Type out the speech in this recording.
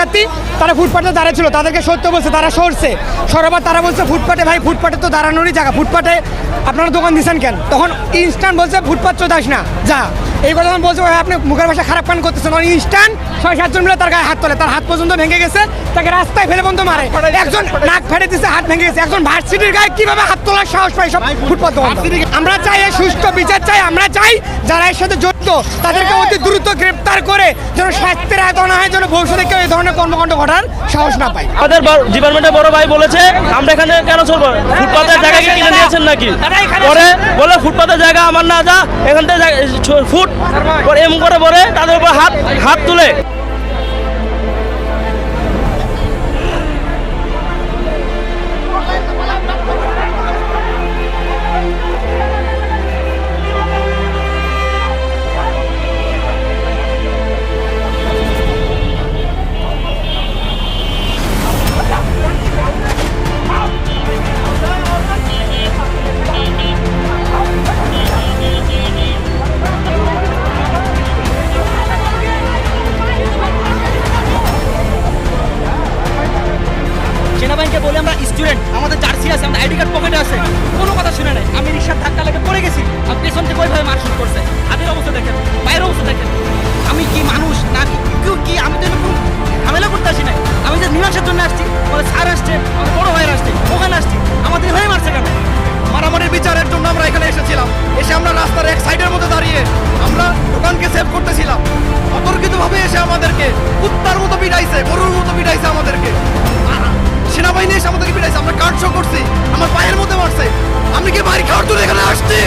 শিক্ষার্থী তারা ফুটপাতে দাঁড়িয়েছিল, তাদেরকে সত্য বলছে, তারা সরছে সরবার তারা বলছে ফুটপাতে, ভাই ফুটপাতে তো দাঁড়ানোরই জায়গা, ফুটপাতে আপনারা দোকান দিচ্ছেন কেন? তখন ইনস্ট্যান্ট বলছে ফুটপাত চোদাস না যা, এই কথা যখন বলছে ভাই আপনি মুখের ভাষা খারাপ পান করতেছেন, তখন ইনস্ট্যান্ট 6-7 জন মিলে তার গায়ে হাত তোলে, তার হাত পর্যন্ত ভেঙে গেছে, তাকে রাস্তায় ফেলে বন্ধ মারে, একজন নাক ফেটে দিচ্ছে, হাত ভেঙে গেছে, একজন ভার্সিটির গায়ে কিভাবে হাত তোলার সাহস পায় সব ফুটপাত দোকান? আমরা চাই এই সুষ্ঠু বিচার চাই, আমরা চাই যারা এর সাথে জড়িত তাদেরকে অতি দ্রুত গ্রেপ্তার করে যেন শাস্তির আওতায় না হয়, যেন ভবিষ্যতে কেউ এই ধরনের কর্মকাণ্ড ঘটার সাহস না পায়। আমাদের ডিপার্টমেন্টের বড় ভাই বলেছে আমরা এখানে কেন চলবো, ফুটপাতের জায়গা কি কিনে নিয়েছেন নাকি? পরে বলে ফুটপাতের জায়গা আমার না, যা এখান থেকে ফুট এমন করে বলে তাদের উপর হাত তুলে। সেনাবাহিনীকে বলে আমরা স্টুডেন্ট, আমাদের জার্সি আছে, আমাদের আইডি কার্ড পকেটে আছে, কোনো কথা শুনে নাই। আমি রিক্সার ধাক্কা লেগে পড়ে গেছি, আর পেছন থেকে ওইভাবে মারশুট করছে। হাতের অবস্থা দেখেন, পায়ের অবস্থা দেখেন। আমি কি মানুষ না কি? আমি তো এরকম ঝামেলা করতে আসি নাই, আমি যে মীমাংসার জন্য আসছি। আমাদের স্যার আসছে, আমাদের বড় ভাইয়ের আসছে, ওখানে আসছি, আমাদের হয়ে মারছে কেন? মারামারির বিচারের জন্য আমরা এখানে এসেছিলাম। এসে আমরা রাস্তার এক সাইডের মধ্যে দাঁড়িয়ে আমরা দোকানকে সেভ করতেছিলাম। অতর্কিতভাবে এসে আমাদেরকে কুত্তার মতো পিটাইছে, গরুর মতো পিটাইছে আমাদেরকে। সেনাবাহিনী এসে আমাদেরকে পিটাইছে, আমরা কার্ড শো করছি, আমার পায়ের মধ্যে মারছে। আমি কি বাড়ি খাওয়ার জন্য এখানে আসছি?